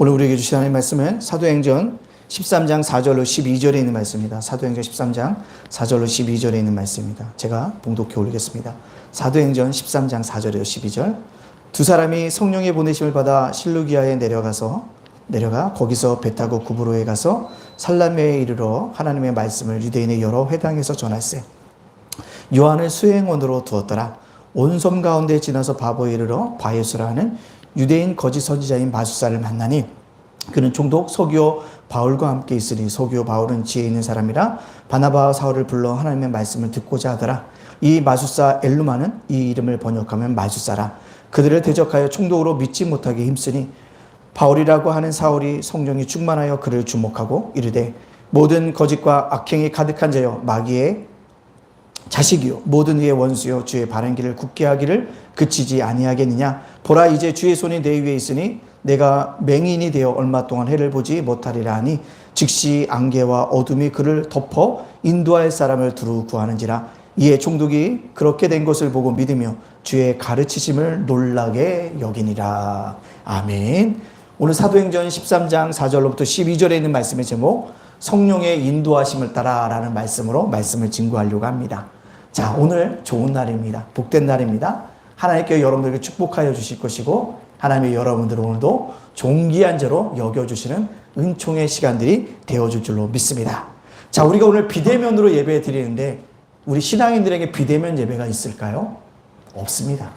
오늘 우리에게 주신 하나님의 말씀은 사도행전 13장 4절로 12절에 있는 말씀입니다. 사도행전 13장 4절로 12절에 있는 말씀입니다. 제가 봉독해 올리겠습니다. 사도행전 13장 4절에서 12절. 두 사람이 성령의 보내심을 받아 실루기아에 내려가 거기서 배 타고 구브로에 가서 살라메에 이르러 하나님의 말씀을 유대인의 여러 회당에서 전할세. 요한을 수행원으로 두었더라. 온 섬 가운데 지나서 바보에 이르러 바예수라 하는 유대인 거짓 선지자인 마술사를 만나니 그는 총독 서기오 바울과 함께 있으니 서기오 바울은 지혜 있는 사람이라 바나바와 사울을 불러 하나님의 말씀을 듣고자 하더라. 이 마술사 엘루마는 이 이름을 번역하면 마술사라. 그들을 대적하여 총독으로 믿지 못하게 힘쓰니 바울이라고 하는 사울이 성령이 충만하여 그를 주목하고 이르되 모든 거짓과 악행이 가득한 자여 마귀의 자식이요 모든 이의 원수요 주의 바른 길을 굳게 하기를 그치지 아니하겠느냐. 보라 이제 주의 손이 내 위에 있으니 내가 맹인이 되어 얼마 동안 해를 보지 못하리라 하니 즉시 안개와 어둠이 그를 덮어 인도할 사람을 두루 구하는지라. 이에 총독이 그렇게 된 것을 보고 믿으며 주의 가르치심을 놀라게 여기니라. 아멘. 오늘 사도행전 13장 4절로부터 12절에 있는 말씀의 제목 성령의 인도하심을 따라라는 말씀으로 말씀을 증거하려고 합니다. 자, 오늘 좋은 날입니다. 복된 날입니다. 하나님께 여러분들에게 축복하여 주실 것이고 하나님의 여러분들 오늘도 존귀한 자로 여겨주시는 은총의 시간들이 되어줄 줄로 믿습니다. 자, 우리가 오늘 비대면으로 예배 드리는데 우리 신앙인들에게 비대면 예배가 있을까요? 없습니다.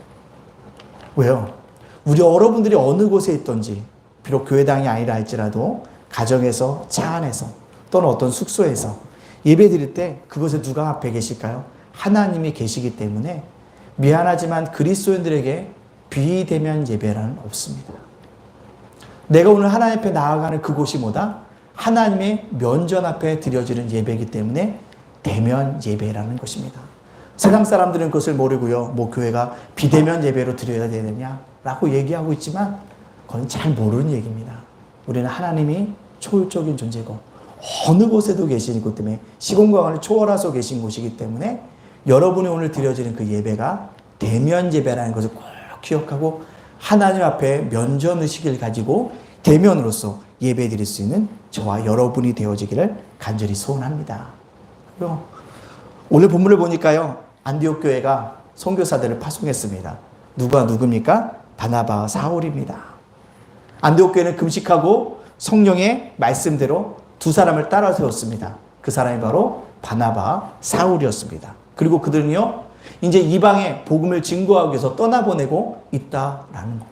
왜요? 우리 여러분들이 어느 곳에 있든지 비록 교회당이 아니라 할지라도 가정에서, 차 안에서 또는 어떤 숙소에서 예배 드릴 때 그곳에 누가 앞에 계실까요? 하나님이 계시기 때문에 미안하지만 그리스도인들에게 비대면 예배라는 없습니다. 내가 오늘 하나님 앞에 나아가는 그곳이 뭐다? 하나님의 면전 앞에 드려지는 예배이기 때문에 대면 예배라는 것입니다. 세상 사람들은 그것을 모르고요. 뭐 교회가 비대면 예배로 드려야 되느냐라고 얘기하고 있지만 그건 잘 모르는 얘기입니다. 우리는 하나님이 초월적인 존재고 어느 곳에도 계시기 때문에 시공간을 초월하셔 계신 곳이기 때문에 여러분이 오늘 드려지는 그 예배가 대면 예배라는 것을 꼭 기억하고 하나님 앞에 면전의식을 가지고 대면으로서 예배 드릴 수 있는 저와 여러분이 되어지기를 간절히 소원합니다. 오늘 본문을 보니까요. 안디옥 교회가 선교사들을 파송했습니다. 누굽니까? 바나바와 사울입니다. 안디옥 교회는 금식하고 성령의 말씀대로 두 사람을 따라 세웠습니다. 그 사람이 바로 바나바와 사울이었습니다. 그리고 그들은요, 이제 이방에 복음을 증거하기 위해서 떠나보내고 있다라는 거.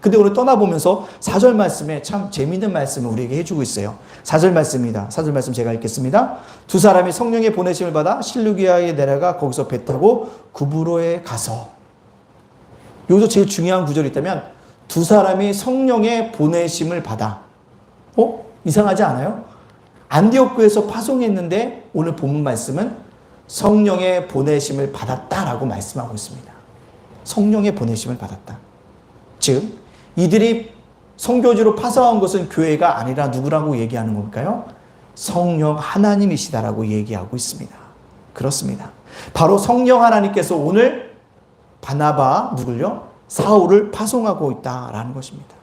근데 오늘 떠나보면서 4절 말씀에 참 재미있는 말씀을 우리에게 해주고 있어요. 4절 말씀입니다. 4절 말씀 제가 읽겠습니다. 두 사람이 성령의 보내심을 받아 실루기아에 내려가 거기서 배 타고 구브로에 가서. 여기서 제일 중요한 구절이 있다면 두 사람이 성령의 보내심을 받아. 이상하지 않아요? 안디옥 교회에서 파송했는데 오늘 본문 말씀은 성령의 보내심을 받았다라고 말씀하고 있습니다. 성령의 보내심을 받았다. 즉 이들이 선교지로 파송한 것은 교회가 아니라 누구라고 얘기하는 걸까요? 성령 하나님이시다라고 얘기하고 있습니다. 그렇습니다. 바로 성령 하나님께서 오늘 바나바 누굴요? 사울을 파송하고 있다라는 것입니다.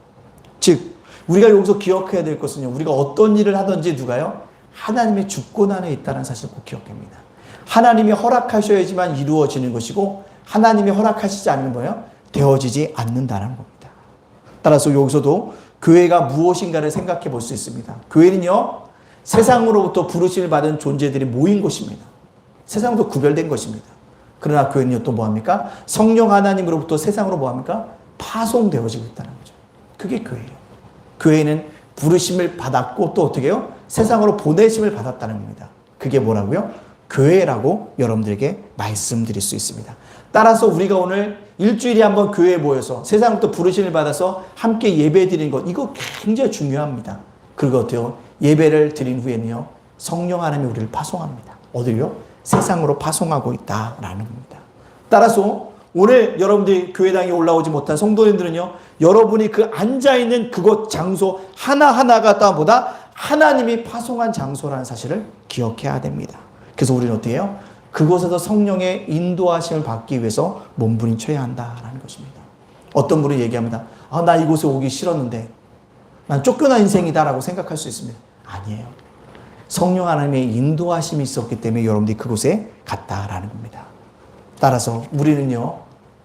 즉 우리가 여기서 기억해야 될 것은요. 우리가 어떤 일을 하든지 누가요? 하나님의 주권 안에 있다는 사실을 꼭 기억합니다. 하나님이 허락하셔야지만 이루어지는 것이고 하나님이 허락하시지 않는 거예요. 되어지지 않는다는 겁니다. 따라서 여기서도 교회가 무엇인가를 생각해 볼 수 있습니다. 교회는요. 세상으로부터 부르심을 받은 존재들이 모인 곳입니다. 세상으로부터 구별된 것입니다. 그러나 교회는요. 또 뭐합니까? 성령 하나님으로부터 세상으로 뭐합니까? 파송되어지고 있다는 거죠. 그게 교회예요. 교회는 부르심을 받았고 또 어떻게 해요? 세상으로 보내심을 받았다는 겁니다. 그게 뭐라고요? 교회라고 여러분들에게 말씀드릴 수 있습니다. 따라서 우리가 오늘 일주일에 한번 교회에 모여서 세상부터 부르심을 받아서 함께 예배 드리는 것, 이거 굉장히 중요합니다. 그리고 어때요? 예배를 드린 후에는요, 성령 하나님이 우리를 파송합니다. 어디요? 세상으로 파송하고 있다라는 겁니다. 따라서 오늘 여러분들이 교회당에 올라오지 못한 성도님들은요, 여러분이 그 앉아있는 그곳 장소 하나하나가 보다 하나님이 파송한 장소라는 사실을 기억해야 됩니다. 그래서 우리는 어떻게 해요? 그곳에서 성령의 인도하심을 받기 위해서 몸부림쳐야 한다라는 것입니다. 어떤 분이 얘기합니다. 나 이곳에 오기 싫었는데 난 쫓겨난 인생이다라고 생각할 수 있습니다. 아니에요. 성령 하나님의 인도하심이 있었기 때문에 여러분들이 그곳에 갔다라는 겁니다. 따라서 우리는요,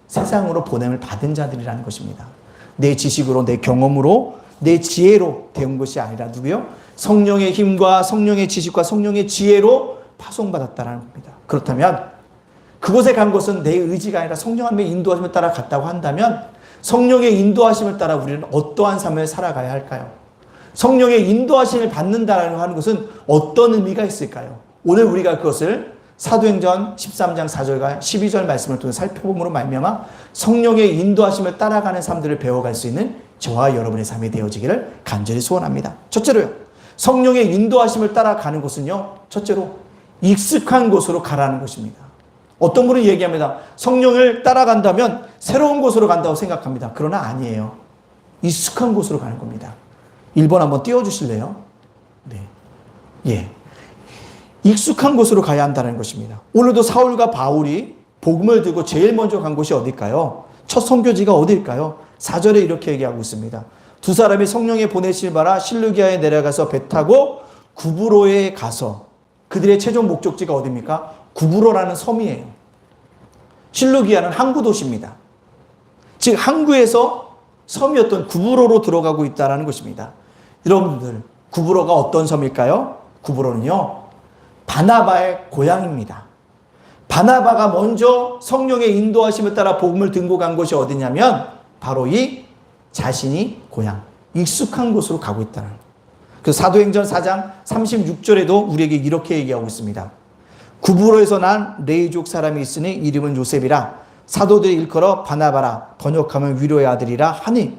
세상으로 보냄을 받은 자들이라는 것입니다. 내 지식으로, 내 경험으로, 내 지혜로 되온 것이 아니라 누구요? 성령의 힘과 성령의 지식과 성령의 지혜로 파송받았다라는 겁니다. 그렇다면 그곳에 간 것은 내 의지가 아니라 성령 하나님의 인도하심을 따라 갔다고 한다면 성령의 인도하심을 따라 우리는 어떠한 삶을 살아가야 할까요? 성령의 인도하심을 받는다라는 하는 것은 어떤 의미가 있을까요? 오늘 우리가 그것을 사도행전 13장 4절과 12절 말씀을 통해 살펴봄으로 말미암아 성령의 인도하심을 따라가는 삶들을 배워갈 수 있는 저와 여러분의 삶이 되어지기를 간절히 소원합니다. 첫째로요, 성령의 인도하심을 따라가는 것은요, 첫째로 익숙한 곳으로 가라는 것입니다. 어떤 분은 얘기합니다. 성령을 따라간다면 새로운 곳으로 간다고 생각합니다. 그러나 아니에요. 익숙한 곳으로 가는 겁니다. 1번 한번 띄워주실래요? 네. 예. 익숙한 곳으로 가야 한다는 것입니다. 오늘도 사울과 바울이 복음을 들고 제일 먼저 간 곳이 어딜까요? 첫 선교지가 어딜까요? 4절에 이렇게 얘기하고 있습니다. 두 사람이 성령의 보내심을 받아 실루기아에 내려가서 배 타고 구브로에 가서 그들의 최종 목적지가 어디입니까? 구브로라는 섬이에요. 실루기아는 항구 도시입니다. 즉 항구에서 섬이었던 구브로로 들어가고 있다는 것입니다. 여러분들, 구브로가 어떤 섬일까요? 구브로는요, 바나바의 고향입니다. 바나바가 먼저 성령의 인도하심을 따라 복음을 들고 간 곳이 어디냐면 바로 이 자신이 고향, 익숙한 곳으로 가고 있다는 거예요. 그래서 사도행전 4장 36절에도 우리에게 이렇게 얘기하고 있습니다. 구브로에서 난 레이족 사람이 있으니 이름은 요셉이라 사도들이 일컬어 바나바라 번역하면 위로의 아들이라 하니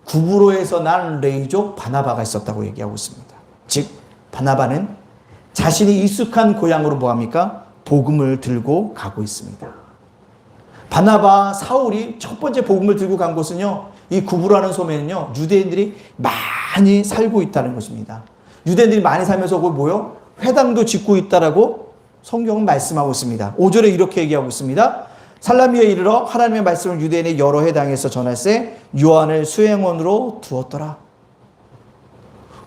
구브로에서 난 레이족 바나바가 있었다고 얘기하고 있습니다. 즉 바나바는 자신이 익숙한 고향으로 뭐합니까? 복음을 들고 가고 있습니다. 바나바 사울이 첫 번째 복음을 들고 간 곳은요, 이 구브로라는 섬에는요, 유대인들이 많이 살고 있다는 것입니다. 유대인들이 많이 살면서 그걸 뭐요? 회당도 짓고 있다라고 성경은 말씀하고 있습니다. 5절에 이렇게 얘기하고 있습니다. 살라미에 이르러 하나님의 말씀을 유대인의 여러 회당에서 전할세 요한을 수행원으로 두었더라.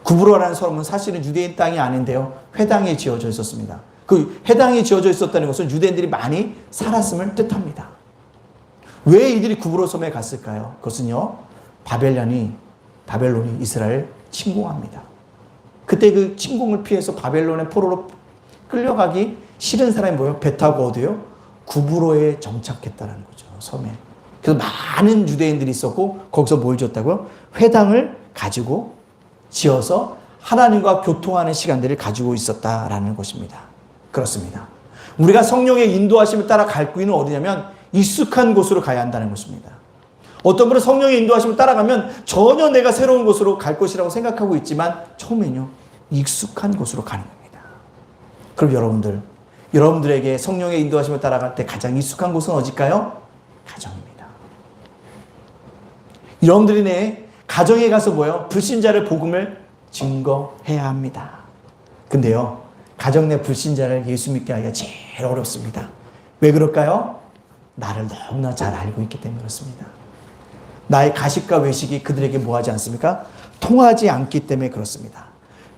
구브로라는 섬은 사실은 유대인 땅이 아닌데요, 회당에 지어져 있었습니다. 그 회당에 지어져 있었다는 것은 유대인들이 많이 살았음을 뜻합니다. 왜 이들이 구브로 섬에 갔을까요? 그것은요, 바벨론이 이스라엘 침공합니다. 그때 그 침공을 피해서 바벨론의 포로로 끌려가기 싫은 사람이 뭐예요? 배 타고 어디요? 구브로에 정착했다는 거죠, 섬에. 그래서 많은 유대인들이 있었고 거기서 뭘 줬다고요? 회당을 가지고 지어서 하나님과 교통하는 시간들을 가지고 있었다라는 것입니다. 그렇습니다. 우리가 성령의 인도하심을 따라 갈 구이는 어디냐면 익숙한 곳으로 가야 한다는 것입니다. 어떤 분은 성령의 인도하심을 따라가면 전혀 내가 새로운 곳으로 갈 것이라고 생각하고 있지만 처음에는요, 익숙한 곳으로 가는 겁니다. 그럼 여러분들에게 성령의 인도하심을 따라갈 때 가장 익숙한 곳은 어딜까요? 가정입니다. 여러분들이 내 가정에 가서 뭐예요? 불신자를 복음을 증거해야 합니다. 근데요, 가정 내 불신자를 예수 믿게 하기가 제일 어렵습니다. 왜 그럴까요? 나를 너무나 잘 알고 있기 때문에 그렇습니다. 나의 가식과 외식이 그들에게 뭐하지 않습니까? 통하지 않기 때문에 그렇습니다.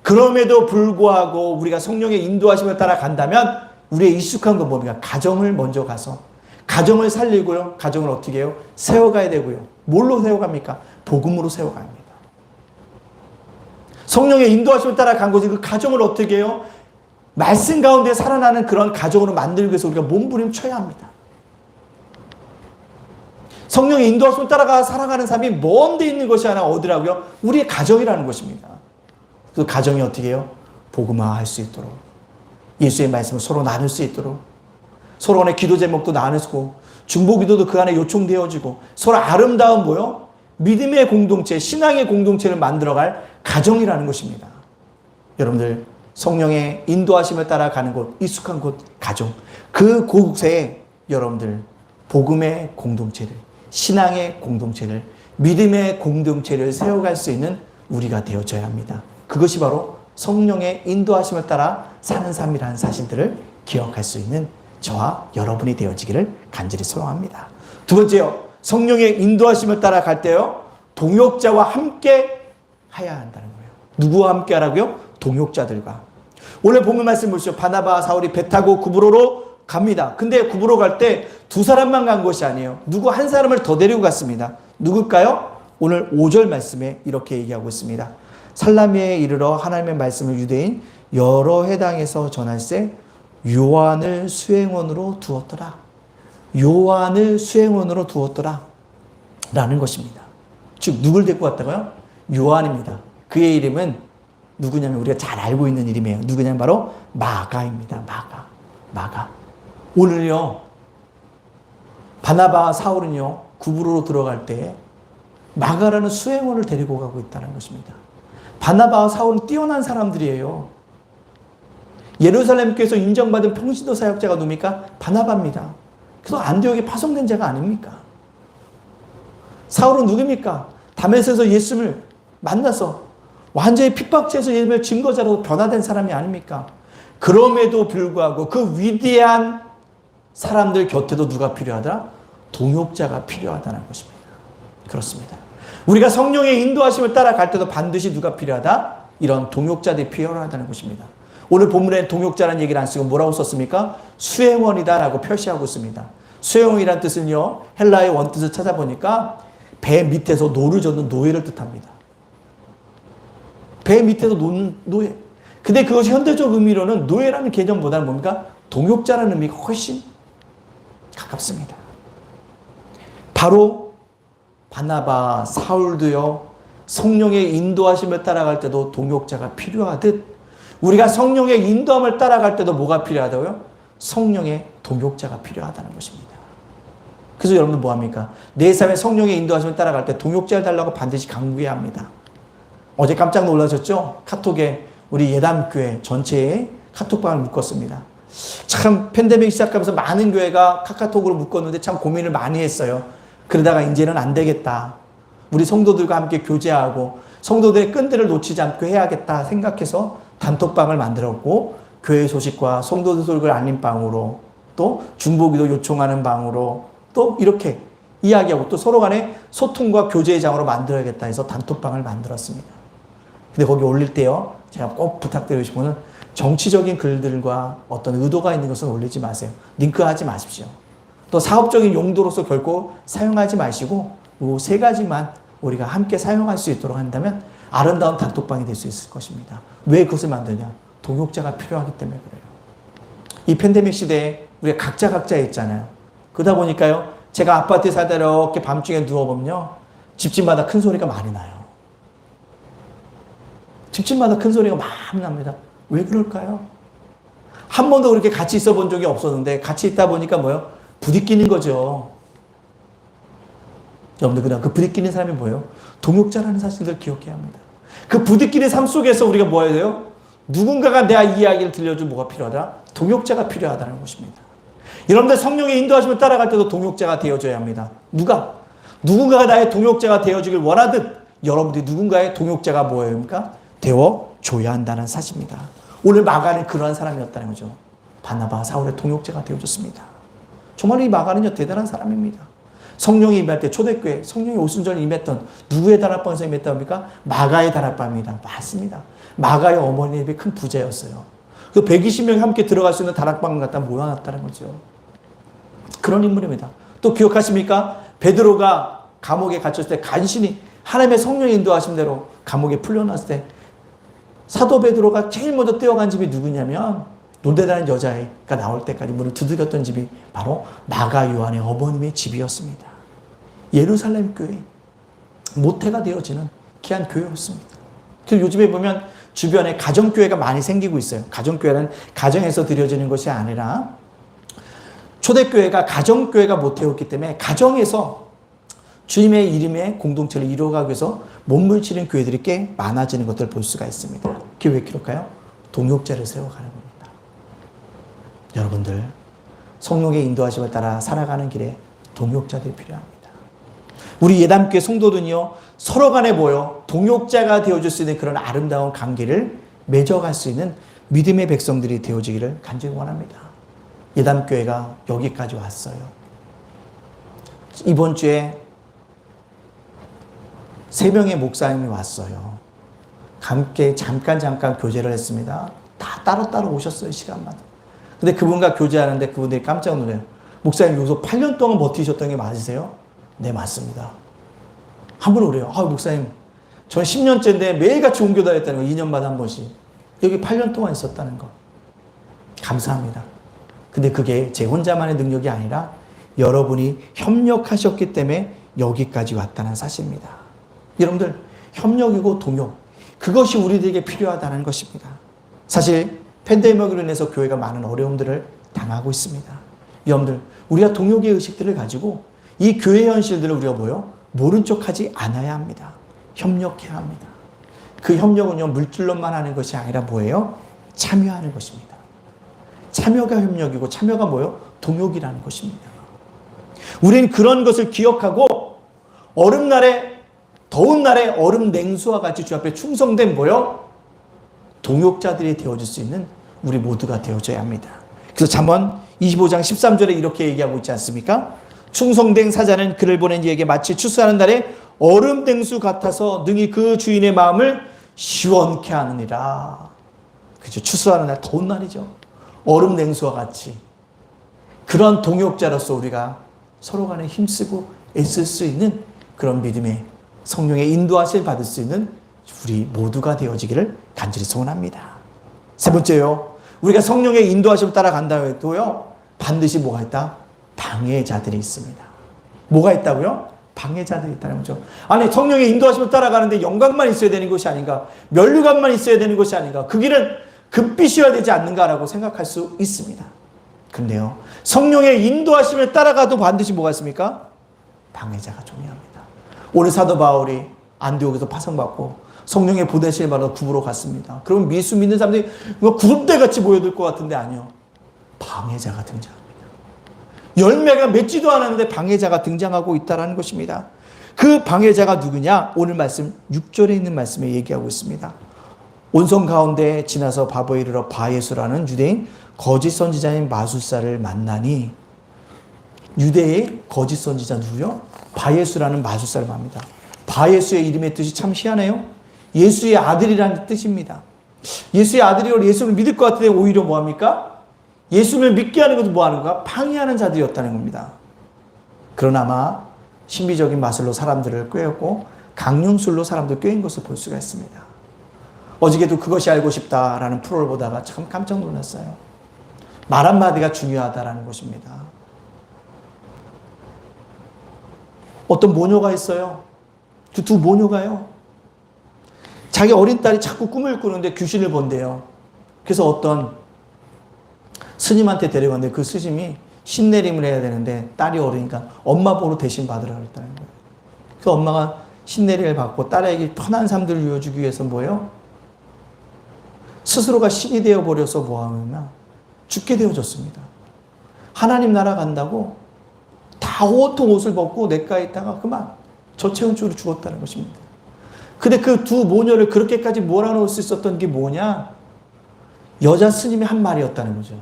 그럼에도 불구하고 우리가 성령의 인도하심을 따라 간다면 우리의 익숙한 건 뭡니까? 가정을 먼저 가서 가정을 살리고요, 가정을 어떻게 해요? 세워가야 되고요. 뭘로 세워갑니까? 복음으로 세워갑니다. 성령의 인도하심을 따라 간 거지 그 가정을 어떻게 해요? 말씀 가운데 살아나는 그런 가정으로 만들기 위해서 우리가 몸부림쳐야 합니다. 성령의 인도하심을 따라가 살아가는 삶이 먼 데 있는 것이 하나 어디라고요? 우리의 가정이라는 것입니다. 그 가정이 어떻게 해요? 복음화할 수 있도록, 예수의 말씀을 서로 나눌 수 있도록, 서로 간의 기도 제목도 나누고 중보기도도 그 안에 요청되어지고 서로 아름다운 뭐요? 믿음의 공동체, 신앙의 공동체를 만들어갈 가정이라는 것입니다. 여러분들, 성령의 인도하심을 따라가는 곳, 익숙한 곳, 가정, 그 곳에 여러분들 복음의 공동체를, 신앙의 공동체를, 믿음의 공동체를 세워갈 수 있는 우리가 되어져야 합니다. 그것이 바로 성령의 인도하심을 따라 사는 삶이라는 사실들을 기억할 수 있는 저와 여러분이 되어지기를 간절히 소망합니다. 두 번째요, 성령의 인도하심을 따라 갈 때요, 동역자와 함께 하여야 한다는 거예요. 누구와 함께 하라고요? 동역자들과. 오늘 본문 말씀 보시죠. 바나바와 사울이 배 타고 구브로로 갑니다. 근데 구브로 갈 때 두 사람만 간 것이 아니에요. 누구 한 사람을 더 데리고 갔습니다. 누굴까요? 오늘 5절 말씀에 이렇게 얘기하고 있습니다. 살라미에 이르러 하나님의 말씀을 유대인 여러 회당에서 전할세 요한을 수행원으로 두었더라. 요한을 수행원으로 두었더라. 라는 것입니다. 즉 누굴 데리고 갔다고요? 요한입니다. 그의 이름은 누구냐면 우리가 잘 알고 있는 이름이에요. 누구냐면 바로 마가입니다. 마가. 오늘요. 바나바와 사울은요. 구브로로 들어갈 때 마가라는 수행원을 데리고 가고 있다는 것입니다. 바나바와 사울은 뛰어난 사람들이에요. 예루살렘 교회에서 인정받은 평신도 사역자가 누굽니까? 바나바입니다. 그래서 안디옥에 파송된 자가 아닙니까? 사울은 누굽니까? 다메섹에서 예수를 만나서 완전히 핍박죄에서 예수님의 증거자로 변화된 사람이 아닙니까? 그럼에도 불구하고 그 위대한 사람들 곁에도 누가 필요하다? 동역자가 필요하다는 것입니다. 그렇습니다. 우리가 성령의 인도하심을 따라갈 때도 반드시 누가 필요하다? 이런 동역자들이 필요하다는 것입니다. 오늘 본문에 동역자라는 얘기를 안 쓰고 뭐라고 썼습니까? 수행원이다라고 표시하고 있습니다. 수행원이라는 뜻은요. 헬라의 원뜻을 찾아보니까 배 밑에서 노를 젓는 노예를 뜻합니다. 배 밑에서 노는 노예. 근데 그것이 현대적 의미로는 노예라는 개념보다는 뭡니까? 동역자라는 의미가 훨씬 가깝습니다. 바로 바나바, 사울도요. 성령의 인도하심을 따라갈 때도 동역자가 필요하듯 우리가 성령의 인도함을 따라갈 때도 뭐가 필요하다고요? 성령의 동역자가 필요하다는 것입니다. 그래서 여러분 뭐합니까? 내 삶에 성령의 인도하심을 따라갈 때 동역자를 달라고 반드시 강구해야 합니다. 어제 깜짝 놀라셨죠? 카톡에 우리 예담교회 전체에 카톡방을 묶었습니다. 참 팬데믹 시작하면서 많은 교회가 카카오톡으로 묶었는데 참 고민을 많이 했어요. 그러다가 이제는 안 되겠다. 우리 성도들과 함께 교제하고 성도들의 끈들을 놓치지 않고 해야겠다 생각해서 단톡방을 만들었고 교회 소식과 성도들 소식을 알린 방으로 또 중보기도 요청하는 방으로 또 이렇게 이야기하고 또 서로 간에 소통과 교제의 장으로 만들어야겠다 해서 단톡방을 만들었습니다. 근데 거기 올릴 때요. 제가 꼭 부탁드리고 싶은 거는 정치적인 글들과 어떤 의도가 있는 것은 올리지 마세요. 링크하지 마십시오. 또 사업적인 용도로서 결코 사용하지 마시고 이 세 가지만 우리가 함께 사용할 수 있도록 한다면 아름다운 단톡방이 될 수 있을 것입니다. 왜 그것을 만드냐? 동역자가 필요하기 때문에 그래요. 이 팬데믹 시대에 우리가 각자 있잖아요. 그러다 보니까요. 제가 아파트에 살다 이렇게 밤중에 누워보면요. 집집마다 큰 소리가 많이 나요. 집집마다 큰 소리가 많이 납니다. 왜 그럴까요? 한 번도 그렇게 같이 있어 본 적이 없었는데 같이 있다 보니까 뭐요? 부딪히는 거죠. 여러분들 그냥 그 부딪히는 사람이 뭐예요? 동역자라는 사실을 기억해야 합니다. 그 부딪히는 삶 속에서 우리가 뭐 해야 돼요? 누군가가 내 이야기를 들려주면 뭐가 필요하다? 동역자가 필요하다는 것입니다. 여러분들 성령의 인도하심을 따라갈 때도 동역자가 되어줘야 합니다. 누군가가 나의 동역자가 되어주길 원하듯 여러분들이 누군가의 동역자가 뭐입니까? 되어줘야 한다는 사실입니다. 오늘 마가는 그러한 사람이었다는 거죠. 바나바, 사울의 동역자가 되어줬습니다. 정말 이 마가는요 대단한 사람입니다. 성령이 임할 때 초대교회 성령이 오순절에 임했던 누구의 다락방에서 임했답니까? 마가의 다락방입니다. 맞습니다. 마가의 어머니의 큰 부자였어요. 그 120명이 함께 들어갈 수 있는 다락방을 갖다 모아놨다는 거죠. 그런 인물입니다. 또 기억하십니까? 베드로가 감옥에 갇혔을 때 간신히 하나님의 성령의 인도하신 대로 감옥에 풀려났을 때 사도 베드로가 제일 먼저 뛰어간 집이 누구냐면 놀대라는 여자가 나올 때까지 문을 두들겼던 집이 바로 마가 요한의 어머님의 집이었습니다. 예루살렘 교회, 모태가 되어지는 귀한 교회였습니다. 그래서 요즘에 보면 주변에 가정교회가 많이 생기고 있어요. 가정교회는 가정에서 드려지는 것이 아니라 초대교회가 가정교회가 모태였기 때문에 가정에서 주님의 이름의 공동체를 이루어가기 위해서 몸을 치는 교회들이 꽤 많아지는 것들을 볼 수가 있습니다. 그게 왜 그럴까요? 동역자를 세워가는 겁니다. 여러분들 성령의 인도하심을 따라 살아가는 길에 동역자들이 필요합니다. 우리 예담교회 성도들은요 서로 간에 모여 동역자가 되어줄 수 있는 그런 아름다운 관계를 맺어갈 수 있는 믿음의 백성들이 되어지기를 간절히 원합니다. 예담교회가 여기까지 왔어요. 이번 주에 3명의 목사님이 왔어요. 함께 잠깐 교제를 했습니다. 다 따로따로 오셨어요, 시간마다. 근데 그분과 교제하는데 그분들이 깜짝 놀래요. 목사님, 여기서 8년 동안 버티셨던 게 맞으세요? 네, 맞습니다. 한 분은 그래요. 목사님, 저는 10년째인데 매일같이 옮겨 다녔다는 거, 2년마다 한 번씩. 여기 8년 동안 있었다는 거. 감사합니다. 근데 그게 제 혼자만의 능력이 아니라 여러분이 협력하셨기 때문에 여기까지 왔다는 사실입니다. 여러분들, 협력이고 동역, 그것이 우리들에게 필요하다는 것입니다. 사실 팬데믹으로 인해서 교회가 많은 어려움들을 당하고 있습니다. 여러분들, 우리가 동역의 의식들을 가지고 이 교회 현실들을 우리가 모른 척하지 않아야 합니다. 협력해야 합니다. 그 협력은요, 물질로만 하는 것이 아니라 뭐예요? 참여하는 것입니다. 참여가 협력이고 참여가 동역이라는 것입니다. 우리는 그런 것을 기억하고 얼음날에, 더운 날에 얼음 냉수와 같이 주 앞에 충성된 동역자들이 되어줄 수 있는 우리 모두가 되어줘야 합니다. 그래서 잠언 25장 13절에 이렇게 얘기하고 있지 않습니까? 충성된 사자는 그를 보낸 이에게 마치 추수하는 날에 얼음 냉수 같아서 능히 그 주인의 마음을 시원케 하느니라. 그죠? 추수하는 날, 더운 날이죠. 얼음 냉수와 같이. 그런 동역자로서 우리가 서로 간에 힘쓰고 애쓸 수 있는 그런 믿음의 성령의 인도하심을 받을 수 있는 우리 모두가 되어지기를 간절히 소원합니다. 세 번째요. 우리가 성령의 인도하심을 따라간다고 해도요, 반드시 뭐가 있다? 방해자들이 있습니다. 뭐가 있다고요? 방해자들이 있다는 거죠. 아니, 성령의 인도하심을 따라가는데 영광만 있어야 되는 것이 아닌가? 면류관만 있어야 되는 것이 아닌가? 그 길은 금빛이어야 되지 않는가라고 생각할 수 있습니다. 그런데요, 성령의 인도하심을 따라가도 반드시 뭐가 있습니까? 방해자가 중요합니다. 오늘 사도 바울이 안디옥에서 파송받고 성령의 보내심을 받아 굽으로 갔습니다. 그러면 예수 믿는 사람들이 구름대같이 모여들 것 같은데 아니요. 방해자가 등장합니다. 열매가 맺지도 않았는데 방해자가 등장하고 있다는 것입니다. 그 방해자가 누구냐? 오늘 말씀 6절에 있는 말씀에 얘기하고 있습니다. 온성 가운데 지나서 바보에 이르러 바예수라는 유대인 거짓 선지자인 마술사를 만나니, 유대의 거짓 선지자 누구요? 바예수라는 마술사를 만납니다. 바예수의 이름의 뜻이 참 희한해요. 예수의 아들이라는 뜻입니다. 예수의 아들이고 예수를 믿을 것 같은데 오히려 뭐합니까? 예수를 믿게 하는 것도 뭐하는가? 방해하는 자들이었다는 겁니다. 그러나 아마 신비적인 마술로 사람들을 꾀었고 강령술로 사람들을 꾀인 것을 볼 수가 있습니다. 어저께도 그것이 알고 싶다라는 프로를 보다가 참 깜짝 놀랐어요. 말 한마디가 중요하다라는 것입니다. 어떤 모녀가 있어요. 두 모녀가요. 자기 어린 딸이 자꾸 꿈을 꾸는데 귀신을 본대요. 그래서 어떤 스님한테 데려갔는데 그 스님이 신내림을 해야 되는데 딸이 어리니까 엄마 보러 대신 받으라고 했다는 거예요. 그 엄마가 신내림을 받고 딸에게 편한 삶들을 이어주기 위해서 뭐예요? 스스로가 신이 되어버려서 뭐하면 죽게 되어졌습니다. 하나님 나라 간다고 다 온통 옷을 벗고 냇가에 있다가 그만 저체온증으로 죽었다는 것입니다. 근데 그 두 모녀를 그렇게까지 몰아넣을 수 있었던 게 뭐냐? 여자 스님이 한 말이었다는 거죠.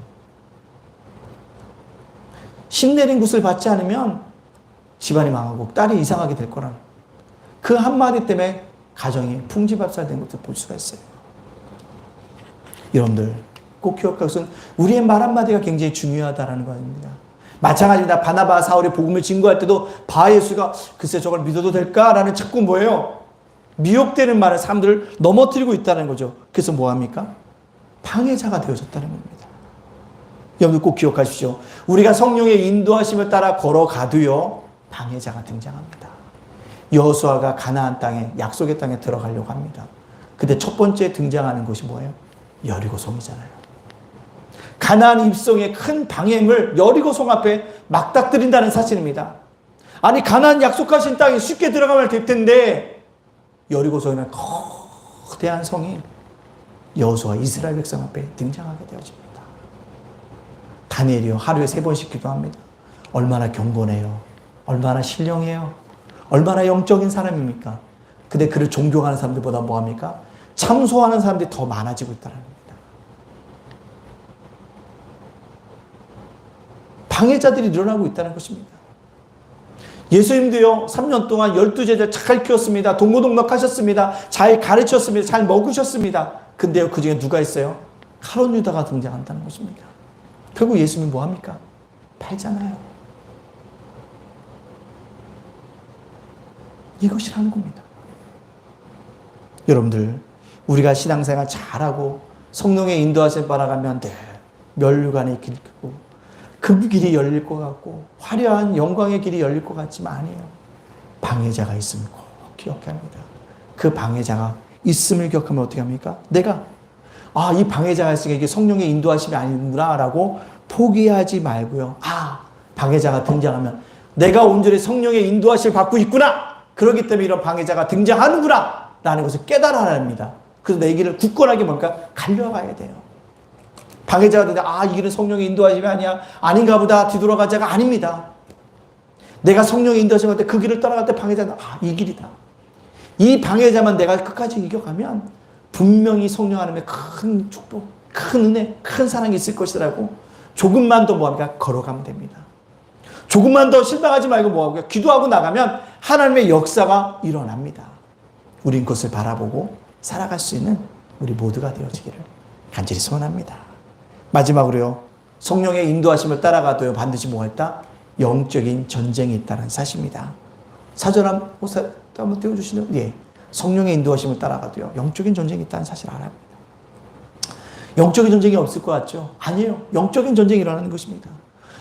신내린 굿을 받지 않으면 집안이 망하고 딸이 이상하게 될 거라는 그 한마디 때문에 가정이 풍지박살된 것을 볼 수가 있어요. 여러분들 꼭 기억할 것은 우리의 말 한마디가 굉장히 중요하다는 것입니다. 마찬가지입니다. 바나바 사울이 복음을 증거할 때도 바예수가 글쎄 저걸 믿어도 될까라는 자꾸 뭐예요? 미혹되는 말을 사람들을 넘어뜨리고 있다는 거죠. 그래서 뭐합니까? 방해자가 되어졌다는 겁니다. 여러분들 꼭 기억하십시오. 우리가 성령의 인도하심을 따라 걸어가도요, 방해자가 등장합니다. 여호수아가 가나안 땅에, 약속의 땅에 들어가려고 합니다. 근데 첫 번째 등장하는 것이 뭐예요? 여리고 성이잖아요. 가나안 입성의 큰 방해물 여리고성 앞에 막닥뜨린다는 사실입니다. 아니 가나안 약속하신 땅에 쉽게 들어가면 될 텐데 여리고성이라는 거대한 성이 여호수아 이스라엘 백성 앞에 등장하게 되어집니다. 다니엘이요 하루에 3번씩 기도합니다. 얼마나 경건해요. 얼마나 신령해요. 얼마나 영적인 사람입니까? 근데 그를 존경하는 사람들보다 뭐합니까? 참소하는 사람들이 더 많아지고 있다는 겁니다. 방해자들이 늘어나고 있다는 것입니다. 예수님도요, 3년 동안 12제자 잘 키웠습니다. 동고동락하셨습니다. 잘 가르쳤습니다. 잘 먹으셨습니다. 근데요, 그 중에 누가 있어요? 가룟 유다가 등장한다는 것입니다. 결국 예수님이 뭐 합니까? 팔잖아요. 이것이라는 겁니다. 여러분들, 우리가 신앙생활 잘하고 성령의 인도하심을 따라가면 늘 면류관의 길이 크고 그 길이 열릴 것 같고 화려한 영광의 길이 열릴 것 같지만 아니에요. 방해자가 있음을 꼭 기억해야 합니다. 그 방해자가 있음을 기억하면 어떻게 합니까? 내가 이 방해자가 있으니까 이게 성령의 인도하심이 아니구나 라고 포기하지 말고요. 방해자가 등장하면 내가 온전히 성령의 인도하심을 받고 있구나. 그렇기 때문에 이런 방해자가 등장하는구나 라는 것을 깨달아야 합니다. 그래서 내 길을 굳건하게 뭔가 갈려가야 돼요. 방해자가 되다 이 길은 성령의 인도하심이 아닌가 보다 뒤돌아가자가 아닙니다. 내가 성령의 인도하심을 할 때 그 길을 따라갈 때 방해자는 이 길이다. 이 방해자만 내가 끝까지 이겨가면 분명히 성령 하나님의 큰 축복, 큰 은혜, 큰 사랑이 있을 것이라고 조금만 더 뭐합니까? 걸어가면 됩니다. 조금만 더 실망하지 말고 뭐하고요? 기도하고 나가면 하나님의 역사가 일어납니다. 우린 그것을 바라보고 살아갈 수 있는 우리 모두가 되어지기를 간절히 소원합니다. 마지막으로요. 성령의 인도하심을 따라가도요. 반드시 뭐가 있다? 영적인 전쟁이 있다는 사실입니다. 사절 한번 띄워주시죠. 예. 성령의 인도하심을 따라가도요. 영적인 전쟁이 있다는 사실을 알아야 합니다. 영적인 전쟁이 없을 것 같죠? 아니에요. 영적인 전쟁이 일어나는 것입니다.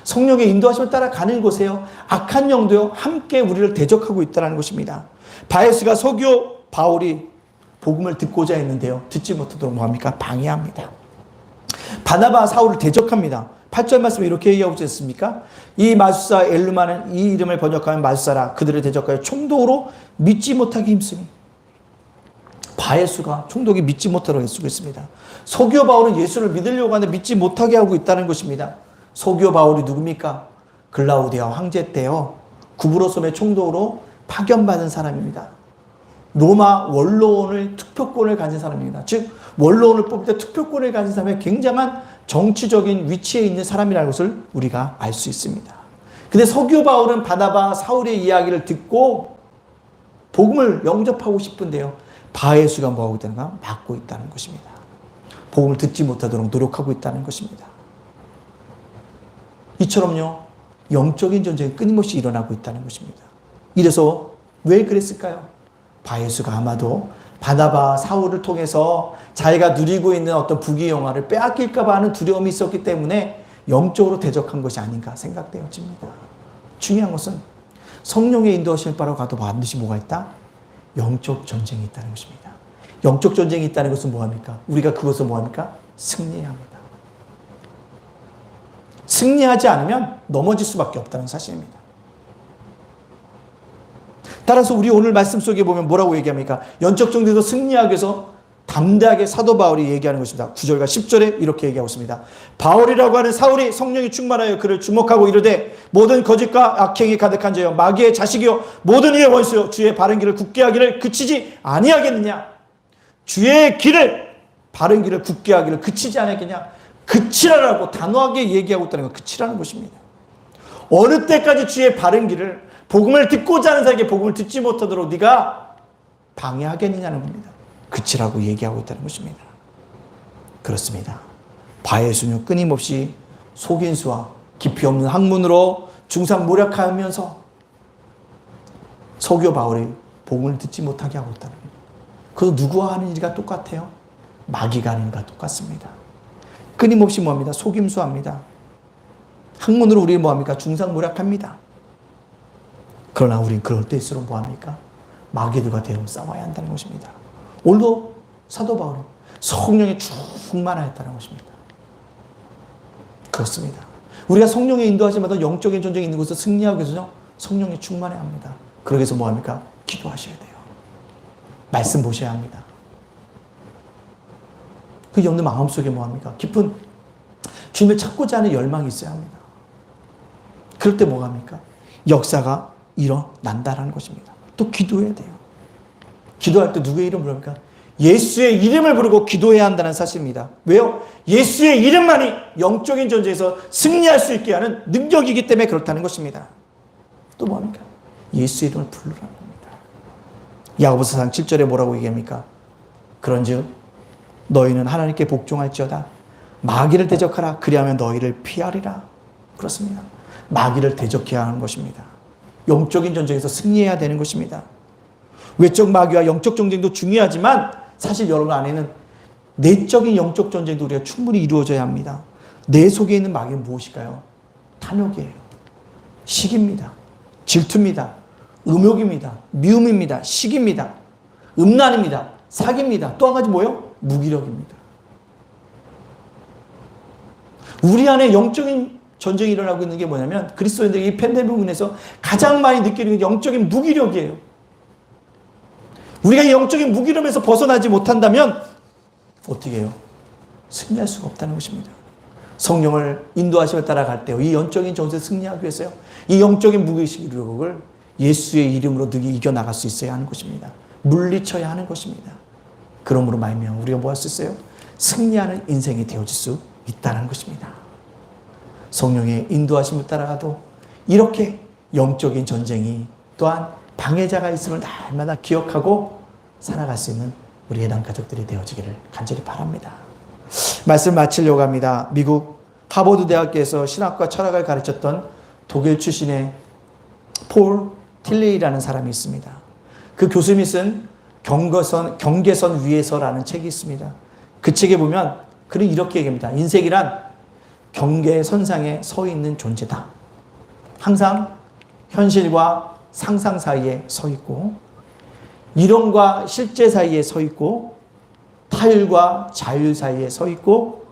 성령의 인도하심을 따라가는 곳에요. 악한 영도요. 함께 우리를 대적하고 있다는 것입니다. 바에스가 서기오 바울이 복음을 듣고자 했는데요. 듣지 못하도록 뭐합니까? 방해합니다. 바나바 사울을 대적합니다. 8절 말씀에 이렇게 얘기하고 있지 않습니까? 이 마술사 엘루마는 이 이름을 번역하면 마술사라 그들을 대적하여 총독으로 믿지 못하게 힘쓰니 바에수가 총독이 믿지 못하도록 애쓰고 있습니다. 서기오 바울은 예수를 믿으려고 하는데 믿지 못하게 하고 있다는 것입니다. 서기오 바울이 누굽니까? 글라우디아 황제 때요. 구브로섬의 총독으로 파견받은 사람입니다. 로마 원로원을 투표권을 가진 사람입니다. 즉 원로원을 뽑을 때 투표권을 가진 사람의 굉장한 정치적인 위치에 있는 사람이라는 것을 우리가 알 수 있습니다. 근데 서기오 바울은 바나바 사울의 이야기를 듣고 복음을 영접하고 싶은데요. 바에수가 뭐하고 있다는가? 막고 있다는 것입니다. 복음을 듣지 못하도록 노력하고 있다는 것입니다. 이처럼요. 영적인 전쟁이 끊임없이 일어나고 있다는 것입니다. 이래서 왜 그랬을까요? 바에수가 아마도 바나바 사울을 통해서 자기가 누리고 있는 어떤 부귀영화를 빼앗길까 봐 하는 두려움이 있었기 때문에 영적으로 대적한 것이 아닌가 생각되어집니다. 중요한 것은 성령의 인도하심을 따라 가도 반드시 뭐가 있다? 영적 전쟁이 있다는 것입니다. 영적 전쟁이 있다는 것은 뭐합니까? 우리가 그것을 뭐합니까? 승리해야 합니다. 승리하지 않으면 넘어질 수밖에 없다는 사실입니다. 따라서 우리 오늘 말씀 속에 보면 뭐라고 얘기합니까? 영적 전쟁에서 승리하기 위해서 담대하게 사도 바울이 얘기하는 것입니다. 9절과 10절에 이렇게 얘기하고 있습니다. 바울이라고 하는 사울이 성령이 충만하여 그를 주목하고 이르되 모든 거짓과 악행이 가득한 자여 마귀의 자식이요 모든 이의 원수요 주의 바른 길을 굳게 하기를 그치지 아니하겠느냐. 주의 길을 바른 길을 굳게 하기를 그치지 않겠냐. 그치라라고 단호하게 얘기하고 있다는 것, 그치라는 것입니다. 어느 때까지 주의 바른 길을 복음을 듣고자 하는 자에게 복음을 듣지 못하도록 네가 방해하겠느냐는 겁니다. 그치라고 얘기하고 있다는 것입니다. 그렇습니다. 바에수는 끊임없이 속인수와 깊이 없는 학문으로 중상모략하면서 서기오 바울이 복음을 듣지 못하게 하고 있다는 겁니다. 그래서 누구와 하는 일이 똑같아요? 마귀가 하는 일과 똑같습니다. 끊임없이 뭐합니다? 속임수합니다. 학문으로 우리는 뭐합니까? 중상모략합니다. 그러나 우리는 그럴 때일수록 뭐합니까? 마귀들과 대응 싸워야 한다는 것입니다. 오늘도 사도 바울은 성령에 충만하였다는 것입니다. 그렇습니다. 우리가 성령의 인도하심마다 영적인 전쟁이 있는 곳에서 승리하기 위해서는 성령에 충만해야 합니다. 그러기 위해서 뭐합니까? 기도하셔야 돼요. 말씀 보셔야 합니다. 그 여러분들 마음속에 뭐합니까? 깊은 주님을 찾고자 하는 열망이 있어야 합니다. 그럴 때 뭐합니까? 역사가 일어난다라는 것입니다. 또 기도해야 돼요. 기도할 때 누구의 이름을 부릅니까? 예수의 이름을 부르고 기도해야 한다는 사실입니다. 왜요? 예수의 이름만이 영적인 전쟁에서 승리할 수 있게 하는 능력이기 때문에 그렇다는 것입니다. 또 뭐합니까? 예수의 이름을 부르라는 겁니다. 야고보서 4장 7절에 뭐라고 얘기합니까? 그런즉 너희는 하나님께 복종할지어다. 마귀를 대적하라. 그리하면 너희를 피하리라. 그렇습니다. 마귀를 대적해야 하는 것입니다. 영적인 전쟁에서 승리해야 되는 것입니다. 외적 마귀와 영적 전쟁도 중요하지만 사실 여러분 안에는 내적인 영적 전쟁도 우리가 충분히 이루어져야 합니다. 내 속에 있는 마귀는 무엇일까요? 탐욕이에요. 시기입니다. 질투입니다. 음욕입니다. 미움입니다. 시기입니다. 음란입니다. 사기입니다. 또 한 가지 뭐예요? 무기력입니다. 우리 안에 영적인 전쟁이 일어나고 있는 게 뭐냐면 그리스도인들이 이 팬데믹으로 인해서 가장 많이 느끼는 게 영적인 무기력이에요. 우리가 이 영적인 무기력에서 벗어나지 못한다면 어떻게 해요? 승리할 수가 없다는 것입니다. 성령을 인도하심을 따라갈 때 이 영적인 전쟁에 승리하기 위해서요. 이 영적인 무기력을 예수의 이름으로 이겨나갈 수 있어야 하는 것입니다. 물리쳐야 하는 것입니다. 그러므로 말미암아 우리가 뭐 할 수 있어요? 승리하는 인생이 되어질 수 있다는 것입니다. 성령의 인도하심을 따라가도 이렇게 영적인 전쟁이 또한 방해자가 있음을 날마다 기억하고 살아갈 수 있는 우리 예단 가족들이 되어지기를 간절히 바랍니다. 말씀 마치려고 합니다. 미국 하버드 대학교에서 신학과 철학을 가르쳤던 독일 출신의 폴 틸레이라는 사람이 있습니다. 그 교수님이 쓴 경계선 위에서라는 책이 있습니다. 그 책에 보면 그는 이렇게 얘기합니다. 인생이란 경계선상에 서 있는 존재다. 항상 현실과 상상 사이에 서 있고 이론과 실제 사이에 서 있고 타율과 자율 사이에 서 있고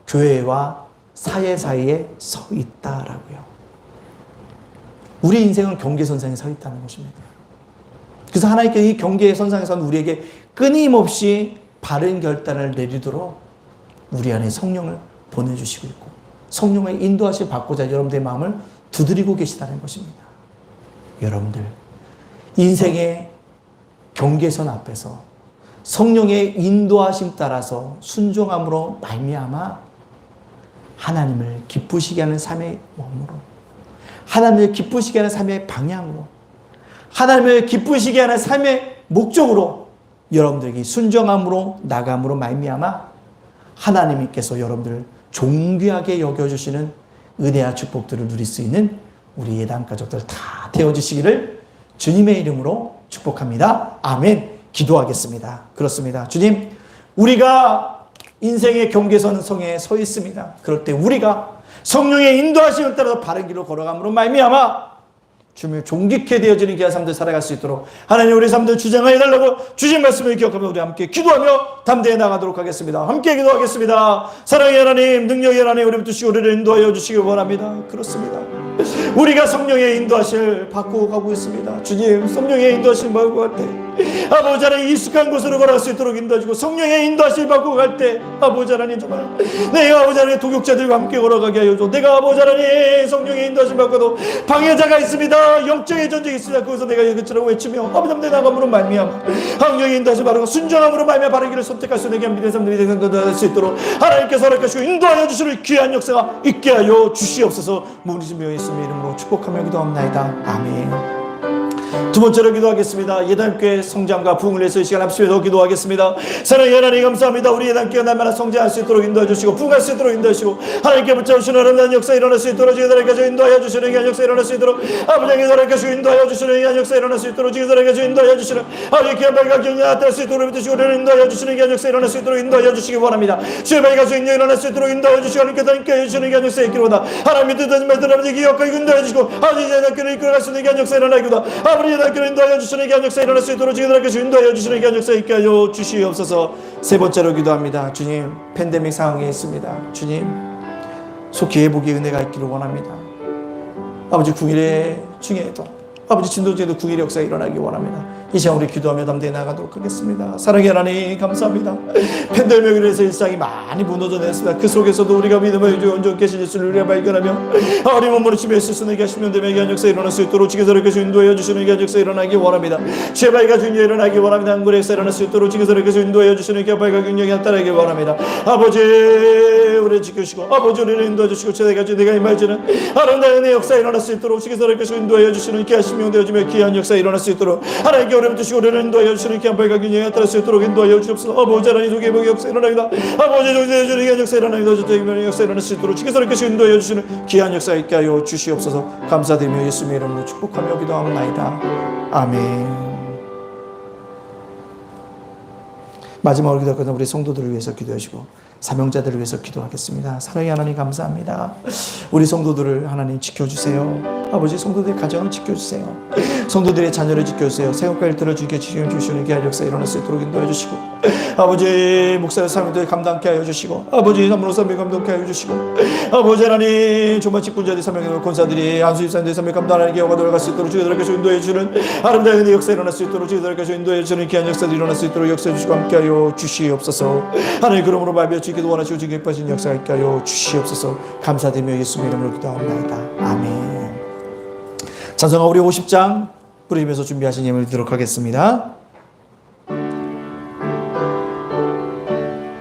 교회와 사회 사이에 서 있다라고요. 우리 인생은 경계선상에 서 있다는 것입니다. 그래서 하나님께서 이 경계선상에서는 우리에게 끊임없이 바른 결단을 내리도록 우리 안에 성령을 보내주시고 있고 성령의 인도하심을 받고자 여러분들의 마음을 두드리고 계시다는 것입니다. 여러분들 인생의 경계선 앞에서 성령의 인도하심 따라서 순종함으로 말미암아 하나님을 기쁘시게 하는 삶의 몸으로 하나님을 기쁘시게 하는 삶의 방향으로 하나님을 기쁘시게 하는 삶의 목적으로 여러분들에게 순종함으로 나감으로 말미암아 하나님께서 여러분들을 존귀하게 여겨주시는 은혜와 축복들을 누릴 수 있는 우리 예단 가족들 다 되어주시기를 주님의 이름으로 축복합니다. 아멘. 기도하겠습니다. 그렇습니다. 주님, 우리가 인생의 경계선성에 서 있습니다. 그럴 때 우리가 성령의 인도하심을 따라서 바른 길로 걸어감으로 말미암아 주님을 존귀케 되어지는 귀한 삶들 살아갈 수 있도록 하나님 우리 삶들 주장하여 달라고 주신 말씀을 기억하며 우리 함께 기도하며 담대해 나가도록 하겠습니다. 함께 기도하겠습니다. 사랑의 하나님, 능력의 하나님, 우리 붙드시고 우리를 인도하여 주시기 원합니다. 그렇습니다. 우리가 성령의 인도하심을 받고 가고 있습니다. 주님, 성령의 인도하심을 받고 갈 때 아버지 하나님 익숙한 곳으로 걸어갈 수 있도록 인도해주고 성령의 인도하심을 받고 갈 때 아버지 하나님 정말 내가 아버지 하나님 도격자들과 함께 걸어가게 하여 줘. 내가 아버지 하나님 성령의 인도하심을 받고도 방해자가 있습니다. 영적의 전쟁이 있습니다. 거기서 내가 이것처럼 외치며 아버지 하나님 나감으로 말미암아 성령의 인도하심을 받고 순종함으로 말미암아 바른 길을 선택할 수 있는 믿음의 삶들이 될 수 있도록 하나님께서 허락하시고 인도하여 주시는 귀한 역사가 있게 하여 주시옵소서. 무리지며 예수님의 이름으로 축복하며 기도합나이다. 아멘. 두 번째로 기도하겠습니다. 예단교회 성장과 부흥을 위해서 이 시간 합심해서 기도하겠습니다. 사랑의 하나님 감사합니다. 우리 예단교회가 날마다 성장할 수 있도록 인도해 주시고 부흥할 수 있도록 인도해 주시고 하나님께 붙잡으시는 아름다운 역사 일어날 수 있도록 주기도하여 인도하여 주시는 귀한 역사 일어날 수 있도록 아버지께 허락하시고 인도하여 주시는 귀한 역사 일어날 수 있도록 주기도하여 인도하여 주시는 아버지 귀한 발각 경륜 나타날 수 있도록 붙드시고 우리를 인도하여 주시는 귀한 역사 일어날 수 있도록 인도하여 주시기 원합니다. 주의 발각 경륜 일어날 수 있도록 인도하여 주시고 하나님께서 함께해 주시는 귀한 역사 있기로다. 하나님의 뜻하신 말씀 아버지 기억하고 인도하여 주시고 아버지 예단교회를 이끌어갈 수 있는 귀한 역사 일어나기도 아버지 예단교회를 인도하여 주시는 귀한 역사 일어날 수 있도록 주기도하여 인도하여 주시는 귀한 역사 있게 하여 주시옵소서. 세 번째로 기도합니다. 주님, 팬데믹 상황에 있습니다. 주님, 속히 회복의 은혜가 있기를 원합니다. 아버지 궁일의 중에도 아버지 진도제도 궁일의 역사가 일어나기 원합니다. 이 시간 우리 기도하며 담대히 나가도록 하겠습니다. 사랑의 하나님 감사합니다. 팬데믹으로 해서 일상이 많이 무너져 냈습니다. 그 속에서도 우리가 믿음의 온전히 계신 예수를 우리가 발견하며 어림은 무너지며 스스로에게 하시면 되며 귀한 역사 일어날 수 있도록 지켜서렇게 인도하여 주시는 귀한 역사 일어나기 원합니다. 제발 가진 일 일어나기 원합니다. 한국의 역사 일어날 수 있도록 지켜서렇게 인도하여 주시는 귀한 경력이 나타나기 원합니다. 아버지 우리를 지켜주시고 아버지 우리를 인도해 주시고 제가 내가 이 말지는 아름다운 내 역사 일어날 수 있도록 지켜서렇게 인도하여 주시는 귀한 신명 되어주며 귀한 역사 일어날 수 있도록 하나님께 어려움 드시고 우리를 인도하여 주시는 귀한 경력이 나타날 수 있도록 인도하여 주옵소서. 아버지 하나님 속에 복의 역사 일어납니다. 아버지 인도해 주시는 귀한 역사 일어납니다. 저의 역사 일어날 수 있도록 지켜서렇게 인도하여 주시는 귀한 역사 있게 하여 주시옵소서. 감사드리며 예수님의 이름으로 축복하며 기도합니다. 아멘. 마지막으로 기도할 것은 우리 성도들을 위해서 기도하시고 사명자들을 위해서 기도하겠습니다. 사랑의 하나님 감사합니다. 우리 성도들을 하나님 지켜주세요. 아버지 성도들의 가정을 지켜주세요. 성도들의 자녀를 지켜주세요. 생업과 일들을 주게 주시는 귀한 역사 일어날 수 있도록 인도해 주시고 아버지 목사의 사명들 감당케 하여 주시고 아버지 사무로 사명 감당케 하여 주시고 아버지 하나님 정말 직분자들이 사명의 권사들이 안수집사님들의 사명 감당하는 기회가 돌아갈 수 있도록 주님들에게 인도해 주는 아름다운 역사 일어날 수 있도록 주님들에게 인도해 주는 귀한 역사들이 일어날 수 있도록 역사해 주시고 함께 하여 주시옵소서. 하나님 그러므로 말며 주기도 원하시고 주기에 빠진 역사 있게 하여 주시옵소서. 감사드리며 예수님의 이름으로 기도합니다. 아멘. 찬송가 우리 50장 부르면서 준비하신 예물 드리도록 하겠습니다.